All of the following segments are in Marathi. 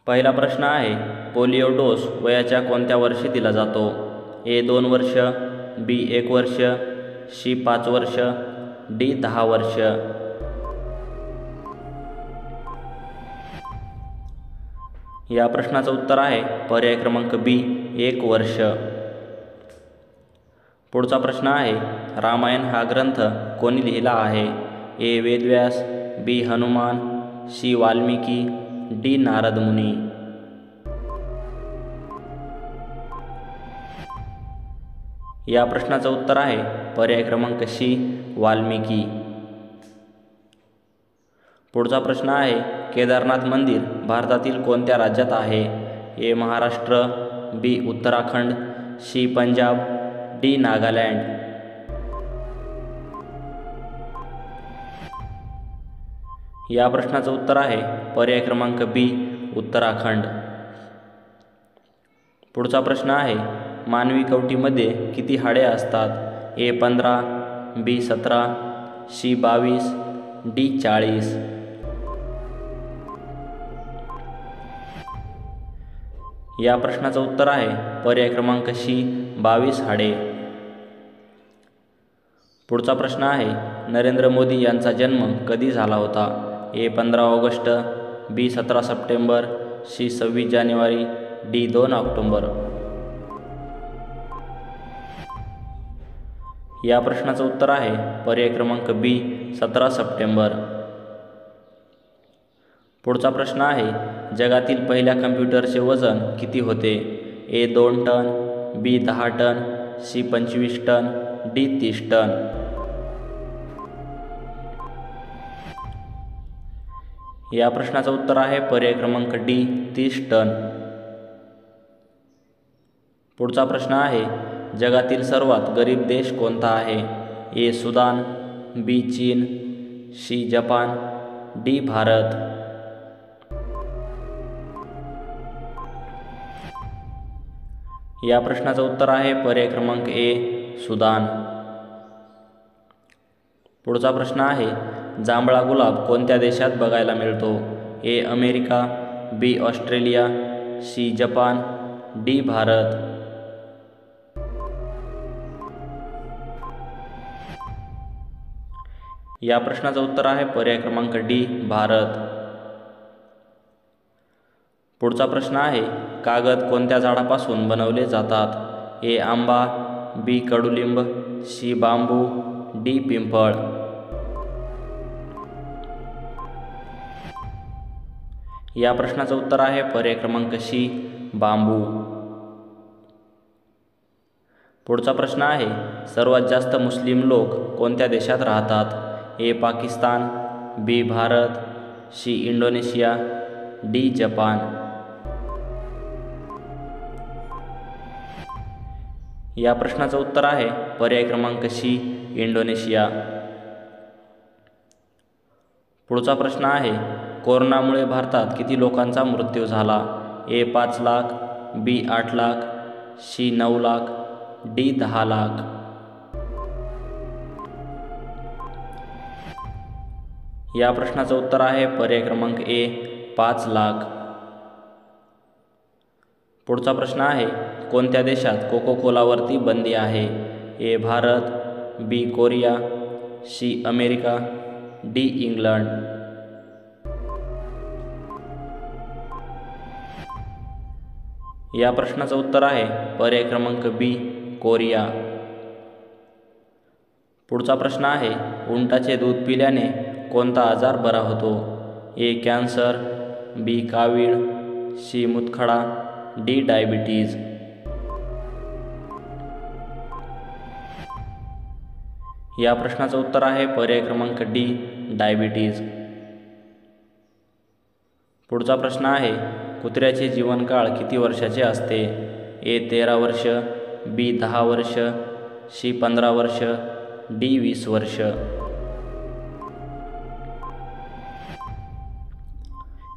पहिला प्रश्न आहे, पोलिओ डोस वयाच्या कोणत्या वर्षी दिला जातो? ए 2 वर्ष, बी 1 वर्ष, सी 5 वर्ष, डी 10 वर्ष. या प्रश्नाचं उत्तर आहे पर्याय क्रमांक बी 1 वर्ष. पुढचा प्रश्न आहे, रामायण हा ग्रंथ कोणी लिहिला आहे? ए वेदव्यास, बी हनुमान, सी वाल्मिकी, डी नारद मुनी. या प्रश्नाचं उत्तर आहे पर्याय क्रमांक सी वाल्मिकी. पुढचा प्रश्न आहे, केदारनाथ मंदिर भारतातील कोणत्या राज्यात आहे? ए महाराष्ट्र, बी उत्तराखंड, सी पंजाब, डी नागालँड. या प्रश्नाचं उत्तर आहे पर्याय क्रमांक बी उत्तराखंड. पुढचा प्रश्न आहे, मानवी कवटीमध्ये किती हाडे असतात? ए 15, बी 17, सी 22, डी 40. या प्रश्नाचं उत्तर आहे पर्याय क्रमांक सी 22 हाडे. पुढचा प्रश्न आहे, नरेंद्र मोदी यांचा जन्म कधी झाला होता? ए 15 ऑगस्ट, बी 17 सप्टेंबर, सी 26 जानेवारी, डी 2 ऑक्टोबर. या प्रश्नाचं उत्तर आहे पर्याय क्रमांक बी 17 सप्टेंबर. पुढचा प्रश्न आहे, जगातील पहिल्या कम्प्युटरचे वजन किती होते? A 2 ton, B 10 ton, C 25 ton, D 30 ton. या प्रश्नाचं उत्तर आहे पर्याय क्रमांक डी 30 टन. पुढचा प्रश्न आहे, जगातील सर्वात गरीब देश कोणता आहे? ए सुदान, बी चीन, सी जपान, डी भारत. या प्रश्नाचं उत्तर आहे पर्याय क्रमांक ए सुदान. पुढचा प्रश्न आहे, जांभळा गुलाब कोणत्या देशात बघायला मिळतो? A America, B Australia, C Japan, D Bharat. या प्रश्नाचं उत्तर आहे पर्याय क्रमांक डी भारत. पुढचा प्रश्न आहे, कागद कोणत्या झाडापासून बनवले जातात? ए आंबा, बी कडुलिंब, सी बांबू, डी पिंपळ. या प्रश्नाचं उत्तर आहे पर्याय क्रमांक सी बांबू. पुढचा प्रश्न आहे, सर्वात जास्त मुस्लिम लोक कोणत्या देशात राहतात? A Pakistan, B Bharat, C Indonesia, D Japan. या प्रश्नाचं उत्तर आहे पर्याय क्रमांक सी इंडोनेशिया. पुढचा प्रश्न आहे, कोरोनामुळे भारतात किती लोकांचा मृत्यू झाला? ए 5 लाख, बी 8 लाख, सी 9 लाख, डी 10 लाख. या प्रश्नाचं उत्तर आहे पर्याय क्रमांक ए 5 लाख. पुढचा प्रश्न आहे, कोणत्या देशात कोको कोलावरती बंदी आहे? A Bharat, B Korea, C America, D England. या प्रश्नाचं उत्तर आहे पर्याय क्रमांक बी कोरिया. पुढचा प्रश्न आहे, उंटाचे दूध पिल्याने कोणता आजार बरा होतो? ए कॅन्सर, बी कावीळ, सी मूतखडा, डी डायबिटीज. या प्रश्नाचं उत्तर आहे पर्याय क्रमांक डी डायबिटीज. पुढचा प्रश्न आहे, कुत्र्याचे जीवनकाळ किती वर्षाचे असते? ए 13 वर्ष, बी 10 वर्ष, सी 15 वर्ष, डी 20 वर्ष.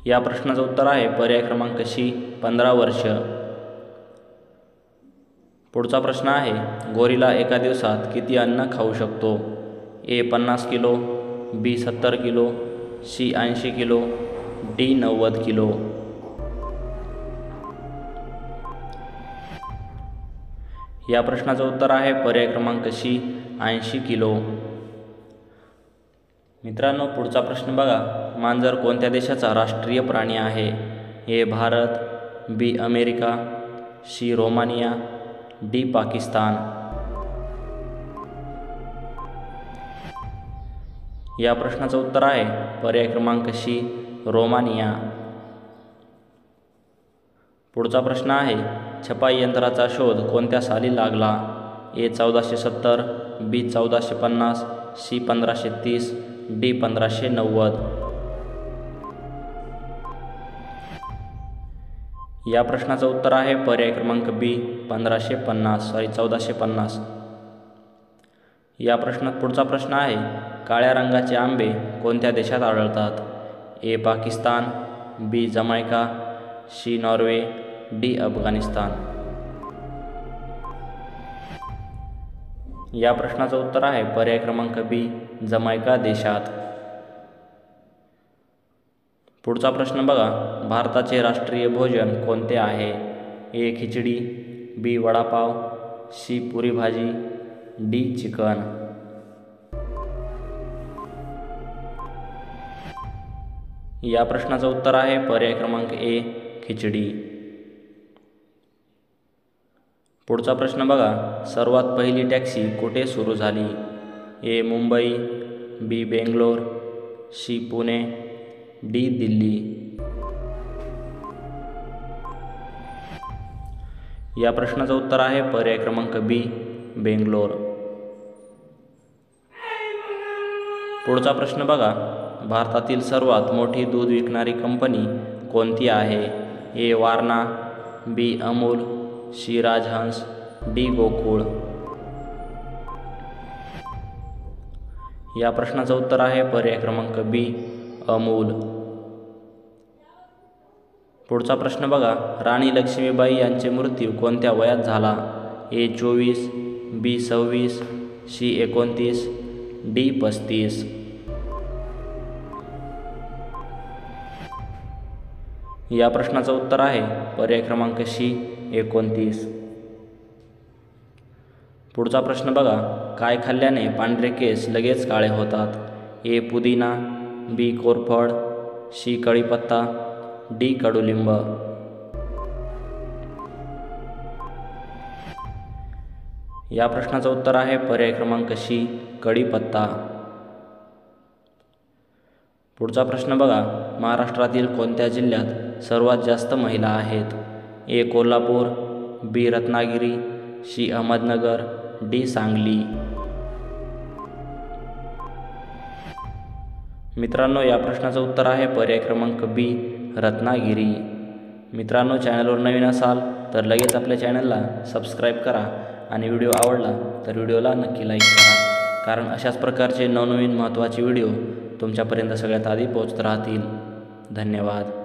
या प्रश्नाचं उत्तर आहे पर्याय क्रमांक सी 15 वर्ष. पुढचा प्रश्न आहे, गोरिला एका दिवसात किती अन्न खाऊ शकतो? A 50 kilo, B 70 kilo, C 80 kilo, D 90 kilo. या प्रश्नाचं उत्तर आहे पर्याय क्रमांक सी 80 किलो. मित्रांनो, पुढचा प्रश्न बघा. मांजर कोणत्या देशाचा राष्ट्रीय प्राणी आहे? A Bharat, B America, C Romania, D Pakistan. या प्रश्नाचं उत्तर आहे पर्याय क्रमांक सी रोमानिया. पुढचा प्रश्न आहे. छपाई यंत्राचा शोध कोणत्या साली लागला? ए 1470, बी 1450, सी 1530, डी 1590. या प्रश्नाचं उत्तर आहे पर्याय क्रमांक बी 1450. या प्रश्नात पुढचा प्रश्न आहे. काळ्या रंगाचे आंबे कोणत्या देशात आढळतात? A Pakistan, B Jamaica, C Norway, D Afghanistan. या प्रश्नाचं उत्तर आहे पर्याय क्रमांक बी जमैका देशात. पुढचा प्रश्न बघा. भारताचे राष्ट्रीय भोजन कोणते आहे? ए खिचडी, बी वडापाव, सी पुरी भाजी, डी चिकन. या प्रश्नाचं उत्तर आहे पर्याय क्रमांक ए खिचडी. पुढचा प्रश्न बघा. सर्वात पहिली टॅक्सी कुठे सुरू झाली? ए मुंबई, बी बेंगलोर, सी पुणे, डी दिल्ली. या प्रश्नाचं उत्तर आहे पर्याय क्रमांक बी बेंगलोर. पुढचा प्रश्न बघा. भारतातील सर्वात मोठी दूध विकणारी कंपनी कोणती आहे? ए वारणा, बी अमूल, सी राजहंस, डी गोकुळ. या प्रश्नाचं उत्तर आहे पर्याय क्रमांक बी अमूल. पुढचा प्रश्न बघा. राणी लक्ष्मीबाई यांचे मृत्यू कोणत्या वयात झाला? ए 24, बी 26, सी 29, डी 35. या प्रश्नाचं उत्तर आहे पर्याय क्रमांक सी 29. पुढचा प्रश्न बघा. काय खाल्ल्याने पांढरे केस लगेच काळे होतात? ए पुदिना, बी कोरफड, सी कढीपत्ता, डी कडुलिंब. या प्रश्नाचं उत्तर आहे पर्याय क्रमांक सी कढीपत्ता. पुढचा प्रश्न बघा. महाराष्ट्रातील कोणत्या जिल्ह्यात सर्वात जास्त महिला आहेत? ए कोल्हापूर, बी रत्नागिरी, सी अहमदनगर, डी सांगली. मित्रांनो, या प्रश्नाचं उत्तर आहे पर्याय क्रमांक बी रत्नागिरी. मित्रांनो, चॅनलवर नवीन असाल तर लगेच आपल्या चॅनलला सबस्क्राईब करा आणि व्हिडिओ आवडला तर व्हिडिओला नक्की लाईक करा, कारण अशाच प्रकारचे नवनवीन महत्त्वाचे व्हिडिओ तुमच्यापर्यंत सगळ्यात आधी पोहोचत राहतील. धन्यवाद.